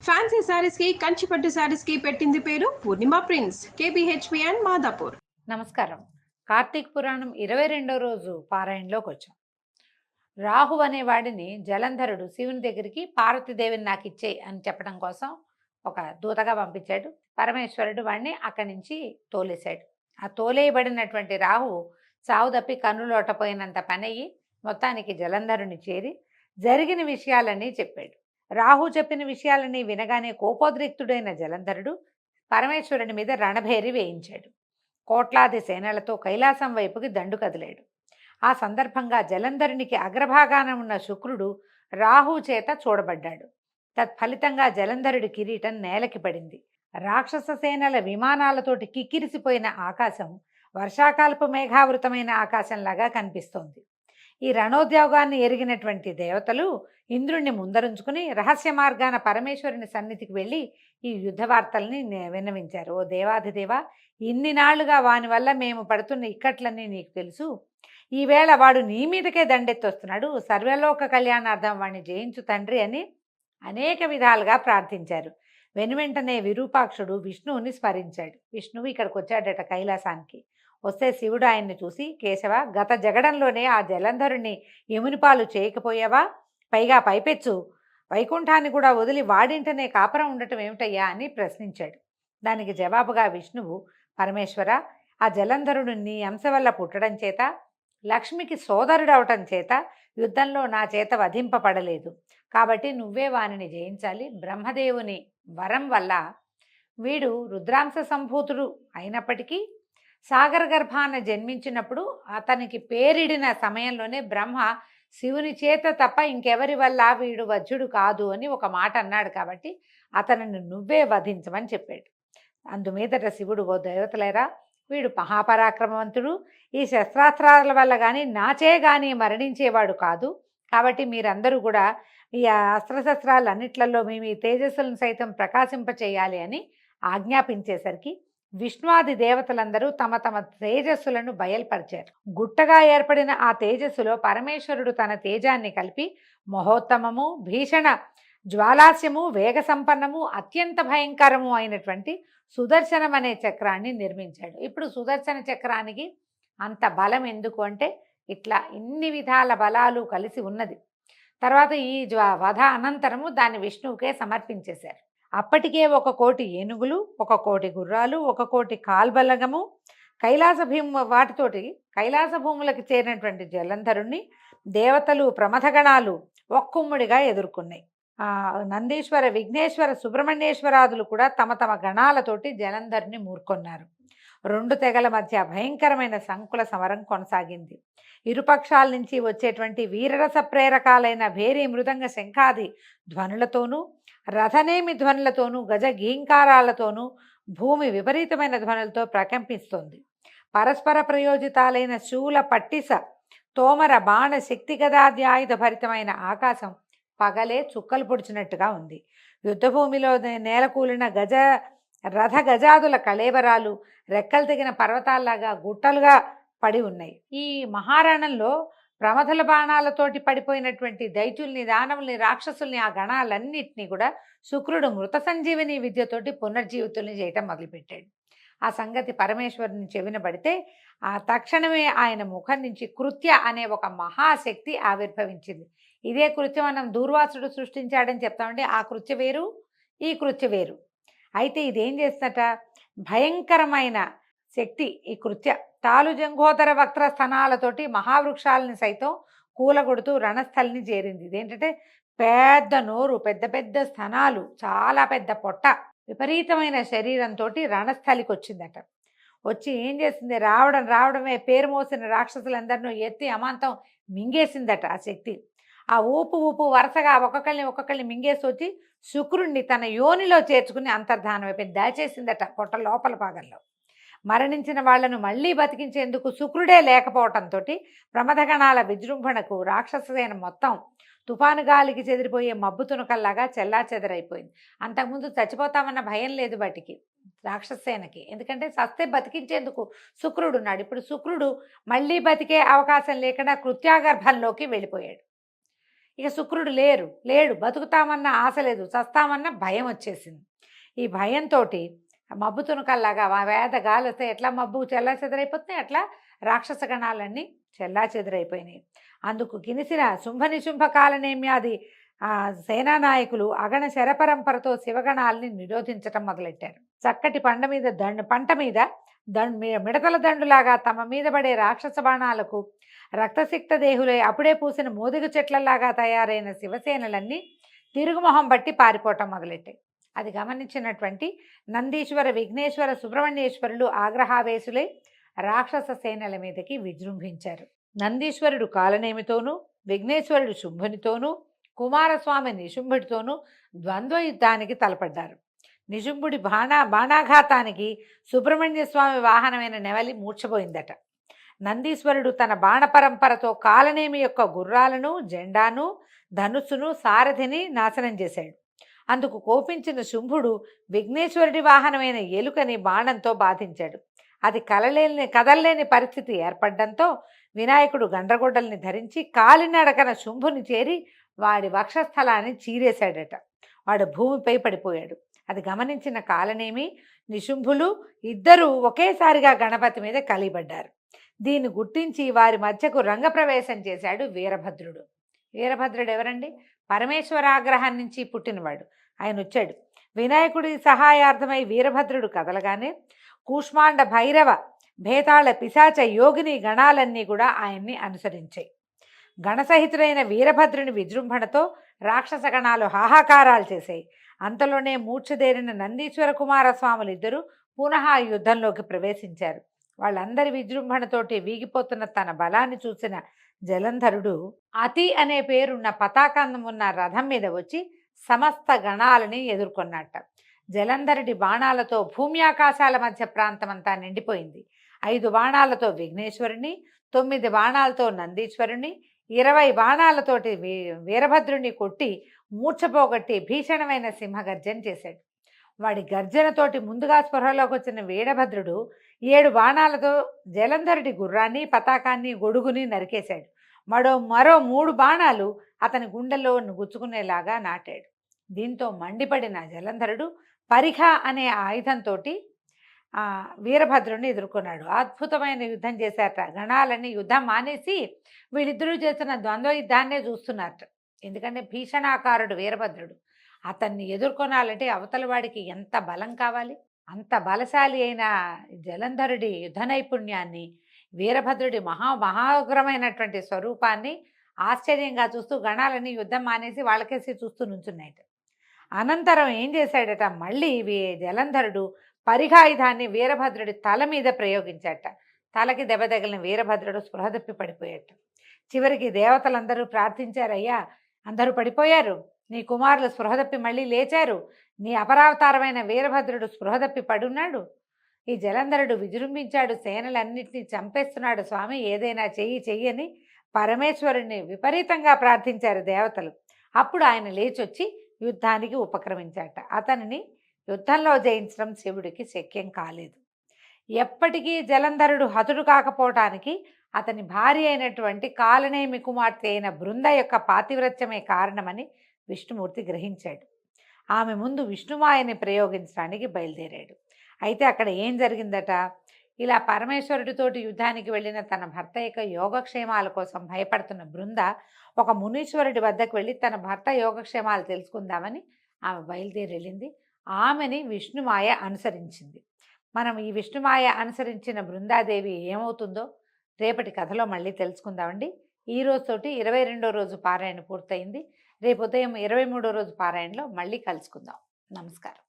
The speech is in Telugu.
ఫ్యాన్సీ శారీస్ కి కంచిపట్టు శారీస్ కి పెట్టింది పేరు పూర్ణిమ ప్రిన్స్, కేబిహెచ్పి అండ్ మాదాపూర్. నమస్కారం. కార్తీక పురాణం 22వ రోజు పారాయణలోకి వచ్చాం. రాహు అనేవాడిని జలంధరుడు శివుని దగ్గరికి పార్వతీదేవిని నాకు ఇచ్చేయి అని చెప్పడం కోసం ఒక దూతగా పంపించాడు. పరమేశ్వరుడు వాడిని అక్కడి నుంచి తోలేశాడు. ఆ తోలేయబడినటువంటి రాహువు సావు తప్పి కన్నులోటపోయినంత పనయ్యి మొత్తానికి జలంధరుని చేరి జరిగిన విషయాలన్నీ చెప్పాడు. రాహు చెప్పిన విషయాలన్నీ వినగానే కోపోద్రిక్తుడైన జలంధరుడు పరమేశ్వరుని మీద రణభేరి వేయించాడు. కోట్లాది సేనలతో కైలాసం వైపుకి దండు కదిలాడు. ఆ సందర్భంగా జలంధరునికి అగ్రభాగాన ఉన్న శుక్రుడు రాహు చేత చూడబడ్డాడు. తత్ఫలితంగా జలంధరుడి కిరీటం నేలకి పడింది. రాక్షస సేనల విమానాలతోటి కిక్కిరిసిపోయిన ఆకాశం వర్షాకాలపు మేఘావృతమైన ఆకాశంలాగా కనిపిస్తోంది. ఈ రణోద్యోగాన్ని ఎరిగినటువంటి దేవతలు ఇంద్రుణ్ణి ముందరుంచుకుని రహస్య మార్గాన పరమేశ్వరుని సన్నిధికి వెళ్ళి ఈ యుద్ధ వార్తల్ని విన్నవించారు. ఓ దేవాధిదేవ, ఇన్ని నాళ్లుగా వాని వల్ల మేము పడుతున్న ఇక్కట్లన్నీ నీకు తెలుసు. ఈవేళ వాడు నీ మీదకే దండెత్తొస్తున్నాడు. సర్వలోక కళ్యాణార్థం వాడిని జయించు తండ్రి అని అనేక విధాలుగా ప్రార్థించారు. వెనువెంటనే విరూపాక్షుడు విష్ణువుని స్మరించాడు. విష్ణువు ఇక్కడికి వచ్చాడట కైలాసానికి. వస్తే శివుడు ఆయన్ని చూసి, కేశవ, గత జగడంలోనే ఆ జలంధరుణ్ణి యమునిపాలు చేయకపోయావా? పైగా పైపెచ్చు వైకుంఠాన్ని కూడా వదిలి వాడింటనే కాపురం ఉండటం ఏమిటయ్యా అని ప్రశ్నించాడు. దానికి జవాబుగా విష్ణువు, పరమేశ్వర, ఆ జలంధరుడు నీ అంశ వల్ల పుట్టడం చేత, లక్ష్మికి సోదరుడవటం చేత యుద్ధంలో నా చేత వధింపబడలేదు. కాబట్టి నువ్వే వానిని జయించాలి. బ్రహ్మదేవుని వరం వల్ల వీడు రుద్రాంశ సంభూతుడు అయినప్పటికీ సాగర గర్భాన జన్మించినప్పుడు అతనికి పేరిడిన సమయంలోనే బ్రహ్మ శివుని చేత తప్ప ఇంకెవరి వల్ల వీడు వజ్రుడు కాదు అని ఒక మాట అన్నాడు. కాబట్టి అతనిని నువ్వే వధించమని చెప్పాడు. అందుమీదట శివుడు, ఓ దేవతలేరా, వీడు మహాపరాక్రమవంతుడు. ఈ శస్త్రాస్త్రాల వల్ల కానీ నాచే కానీ మరణించేవాడు కాదు. కాబట్టి మీరందరూ కూడా ఈ అస్త్రశస్త్రాలన్నిట్లలో మేము ఈ తేజస్సులను సైతం ప్రకాశింపచేయాలి అని ఆజ్ఞాపించేసరికి విష్ణువాది దేవతలందరూ తమ తమ తేజస్సులను బయల్పరిచారు. గుట్టగా ఏర్పడిన ఆ తేజస్సులో పరమేశ్వరుడు తన తేజాన్ని కలిపి మహోత్తమము, భీషణ జ్వాలాస్యము, వేగ సంపన్నము, అత్యంత భయంకరము అయినటువంటి సుదర్శనం అనే చక్రాన్ని నిర్మించాడు. ఇప్పుడు సుదర్శన చక్రానికి అంత బలం ఎందుకు అంటే, ఇట్లా ఇన్ని విధాల బలాలు కలిసి ఉన్నది. తర్వాత ఈ వధ అనంతరము దాన్ని విష్ణువుకే సమర్పించేశారు. అప్పటికే 1,000,000 ఏనుగులు, 1,000,000 గుర్రాలు, 1,000,000 కాల్బలగము, వాటితోటి కైలాస భూములకు చేరినటువంటి జలంధరుణ్ణి దేవతలు, ప్రమథగణాలు ఒక్కుమ్మడిగా ఎదుర్కొన్నాయి. నందీశ్వర, విఘ్నేశ్వర, సుబ్రహ్మణ్యేశ్వరాదులు కూడా తమ తమ గణాలతోటి జలంధరుని మూర్కొన్నారు. 2 తెగల మధ్య భయంకరమైన సంకుల సమరం కొనసాగింది. ఇరుపక్షాల నుంచి వచ్చేటువంటి వీరరస ప్రేరకాలైన భేరీ, మృదంగ, శంఖాది ధ్వనులతోనూ, రథనేమి ధ్వనులతోనూ, గజ గీంకారాలతోనూ భూమి విపరీతమైన ధ్వనులతో ప్రకంపిస్తోంది. పరస్పర ప్రయోజితాలైన శూల, పట్టిస, తోమర, బాణ, శక్తిగదాద్యాయుధ భరితమైన ఆకాశం పగలే చుక్కలు పొడిచినట్టుగా ఉంది. యుద్ధభూమిలో నేలకూలిన రథ గజాదుల కళేబరాలు రెక్కలు తెగిన పర్వతాల్లాగా గుట్టలుగా పడి ఉన్నాయి. ఈ మహారణంలో ప్రమథల బాణాలతోటి పడిపోయినటువంటి దైత్యుల్ని, దానవుల్ని, రాక్షసుల్ని, ఆ గణాలన్నింటినీ కూడా శుక్రుడు మృత సంజీవిని విద్యతోటి పునర్జీవితుల్ని చేయటం మొదలుపెట్టాడు. ఆ సంగతి పరమేశ్వరుని చెవిన పడితే ఆ తక్షణమే ఆయన ముఖం నుంచి కృత్య అనే ఒక మహాశక్తి ఆవిర్భవించింది. ఇదే కృత్యం మనం దూర్వాసుడు సృష్టించాడని చెప్తామండి. ఆ కృత్య వేరు, ఈ కృత్య వేరు. అయితే ఇదేం చేస్తట, భయంకరమైన శక్తి ఈ కృత్య. తాలు జంఘోదర వక్ర స్థనాలతోటి మహావృక్షాలని సైతం కూలగొడుతూ రణస్థలిని చేరింది. ఇదేంటంటే పెద్ద నోరు, పెద్ద పెద్ద స్థనాలు, చాలా పెద్ద పొట్ట, విపరీతమైన శరీరంతో రణస్థలికి వచ్చిందట. వచ్చి ఏం చేసింది, రావడమే పేరు మోసిన రాక్షసులందరినూ ఎత్తి అమాంతం మింగేసిందట ఆ శక్తి. ఆ ఊపు వరుసగా ఒక్కొక్కరిని మింగేసి వచ్చి శుక్రుణ్ణి తన యోనిలో చేర్చుకుని అంతర్ధానం అయిపోయింది, దాచేసిందట పొట్ట లోపల భాగంలో. మరణించిన వాళ్లను మళ్లీ బతికించేందుకు శుక్రుడే లేకపోవటంతో ప్రమథగణాల విజృంభణకు రాక్షససేన మొత్తం తుఫాను గాలికి చెదిరిపోయే మబ్బు తునకల్లాగా చెల్లాచెదరైపోయింది. అంతకుముందు చచ్చిపోతామన్న భయం లేదు వాటికి, రాక్షససేనకి. ఎందుకంటే సస్తే బతికించేందుకు శుక్రుడు ఉన్నాడు. ఇప్పుడు శుక్రుడు మళ్ళీ బతికే అవకాశం లేకుండా కృత్యాగర్భంలోకి వెళ్ళిపోయాడు. ఇక శుక్రుడు లేడు, బతుకుతామన్న ఆశ లేదు, చస్తామన్న భయం వచ్చేసింది. ఈ భయంతో మబ్బు తునకల్లాగా వేద గాలి వస్తే ఎట్లా మబ్బు చెల్లా చెదరైపోతున్నాయి, అట్లా రాక్షస గణాలన్నీ చెల్లా చెదరైపోయినాయి. అందుకు కినిసిన శుంభ కాలనేమ్యాది సేనానాయకులు అగణ శరపరంపరతో శివగణాలని నిరోధించటం మొదలెట్టారు. చక్కటి పంట మీద మిడతల దండులాగా తమ మీద పడే రాక్షస బాణాలకు రక్తసిక్త దేహులై అప్పుడే పూసిన మోదుగ చెట్లలాగా తయారైన శివసేనలన్నీ తిరుగుమొహం బట్టి పారిపోవటం మొదలెట్టాయి. అది గమనించినటువంటి నందీశ్వర, విఘ్నేశ్వర, సుబ్రహ్మణ్యేశ్వరులు ఆగ్రహావేశులై రాక్షస సేనల మీదకి విజృంభించారు. నందీశ్వరుడు కాలనేమితోనూ, విఘ్నేశ్వరుడు శుంభునితోనూ, కుమారస్వామి నిశుంభుడితోనూ ద్వంద్వ యుద్ధానికి తలపడ్డారు. నిశుంభుడి బాణాఘాతానికి సుబ్రహ్మణ్య స్వామి వాహనమైన నెవలి మూర్ఛపోయిందట. నందీశ్వరుడు తన బాణ పరంపరతో కాలనేమి యొక్క గుర్రాలను, జెండాను, ధనుస్సును, సారథిని నాశనం చేశాడు. అందుకు కోపించిన శుంభుడు విఘ్నేశ్వరుడి వాహనమైన ఎలుకని బాణంతో బాధించాడు. అది కదల్లేని పరిస్థితి ఏర్పడడంతో వినాయకుడు గండ్రగొడ్డల్ని ధరించి కాలినడకన శుంభుని చేరి వాడి వక్షస్థలాన్ని చీరేశాడట. వాడు భూమిపై పడిపోయాడు. అది గమనించిన కాలనేమి, నిశుంభులు ఇద్దరూ ఒకేసారిగా గణపతి మీద కలిపడ్డారు. దీన్ని గుర్తించి వారి మధ్యకు రంగప్రవేశం చేశాడు వీరభద్రుడు. వీరభద్రుడు ఎవరండి? పరమేశ్వరాగ్రహం నుంచి పుట్టినవాడు. ఆయన వచ్చాడు. వినాయకుడి సహాయార్థమై వీరభద్రుడు కదలగానే కూష్మాండ, భైరవ, భేతాళ, పిశాచ, యోగిని గణాలన్నీ కూడా ఆయన్ని అనుసరించాయి. గణసహితుడైన వీరభద్రుని విజృంభణతో రాక్షస గణాలు హాహాకారాలు చేశాయి. అంతలోనే మూర్ఛదేరిన నందీశ్వర కుమారస్వాములు ఇద్దరు పునః యుద్ధంలోకి ప్రవేశించారు. వాళ్ళందరి విజృంభణతోటి వీగిపోతున్న తన బలాన్ని చూసిన జలంధరుడు అతి అనే పేరున్న పతాకం ఉన్న రథం మీద వచ్చి సమస్త గణాలని ఎదుర్కొన్నట్ట. జలంధరుడి బాణాలతో భూమి ఆకాశాల మధ్య ప్రాంతమంతా నిండిపోయింది. 5 బాణాలతో విఘ్నేశ్వరుని, 9 బాణాలతో నందీశ్వరుని, 20 బాణాలతోటి వీరభద్రుని కొట్టి మూర్ఛపోగొట్టి భీషణమైన సింహగర్జన చేశాడు. వాడి గర్జనతోటి ముందుగా స్పృహలోకి వచ్చిన వీరభద్రుడు 7 బాణాలతో జలంధరుడి గుర్రాన్ని, పతాకాన్ని, గొడుగుని నరికేశాడు. మరో 3 బాణాలు అతని గుండెల్లో గుచ్చుకునేలాగా నాటాడు. దీంతో మండిపడిన జలంధరుడు పరిఖ అనే ఆయుధంతో వీరభద్రుని ఎదుర్కొన్నాడు. అద్భుతమైన యుద్ధం చేశారట. గణాలని యుద్ధం మానేసి వీళ్ళిద్దరూ చేసిన ద్వంద్వ యుద్ధాన్నే చూస్తున్నారట. ఎందుకంటే భీషణాకారుడు వీరభద్రుడు. అతన్ని ఎదుర్కొనాలంటే అవతల వాడికి ఎంత బలం కావాలి? అంత బలశాలి అయిన జలంధరుడి యుద్ధ నైపుణ్యాన్ని, వీరభద్రుడి మహాగ్రమైనటువంటి స్వరూపాన్ని ఆశ్చర్యంగా చూస్తూ గణాలని యుద్ధం మానేసి వాళ్ళకేసి చూస్తూ నుంచున్నాయట. అనంతరం ఏం చేశాడట, మళ్ళీ జలంధరుడు పరిఘాయుధాన్ని వీరభద్రుడి తల మీద ప్రయోగించాట. తలకి దెబ్బ తగిలిన వీరభద్రుడు స్పృహ తప్పి పడిపోయాట. చివరికి దేవతలందరూ ప్రార్థించారయ్యా, అందరూ పడిపోయారు, నీ కుమారులు స్పృహ తప్పి మళ్ళీ లేచారు, నీ అపరావతారమైన వీరభద్రుడు స్పృహ తప్పి పడున్నాడు, ఈ జలంధరుడు విజృంభించాడు, సేనలన్నింటినీ చంపేస్తున్నాడు, స్వామి ఏదైనా చెయ్యని పరమేశ్వరుణ్ణి విపరీతంగా ప్రార్థించారు దేవతలు. అప్పుడు ఆయన లేచొచ్చి యుద్ధానికి ఉపక్రమించాట. అతనిని యుద్ధంలో జయించడం శివుడికి శక్యం కాలేదు. ఎప్పటికీ జలంధరుడు హతుడు కాకపోవటానికి అతని భార్య అయినటువంటి కాలనేమి కుమార్తె అయిన బృంద యొక్క పాతివ్రత్యమే కారణమని విష్ణుమూర్తి గ్రహించాడు. ఆమె ముందు విష్ణుమాయని ప్రయోగించడానికి బయలుదేరాడు. అయితే అక్కడ ఏం జరిగిందట, ఇలా పరమేశ్వరుడితోటి యుద్ధానికి వెళ్ళిన తన భర్త యొక్క యోగక్షేమాల కోసం భయపడుతున్న బృంద ఒక మునీశ్వరుడి వద్దకు వెళ్ళి తన భర్త యోగక్షేమాలు తెలుసుకుందామని ఆమె బయలుదేరి వెళ్ళింది. ఆమెని విష్ణుమాయ అనుసరించింది. మనం ఈ విష్ణుమాయ అనుసరించిన బృందాదేవి ఏమవుతుందో రేపటి కథలో మళ్ళీ తెలుసుకుందామండి. ఈ రోజుతోటి 22వ రోజు పారాయణ పూర్తయింది. రేపు ఉదయం 23వ రోజు పారాయణలో మళ్ళీ కలుసుకుందాం. నమస్కారం.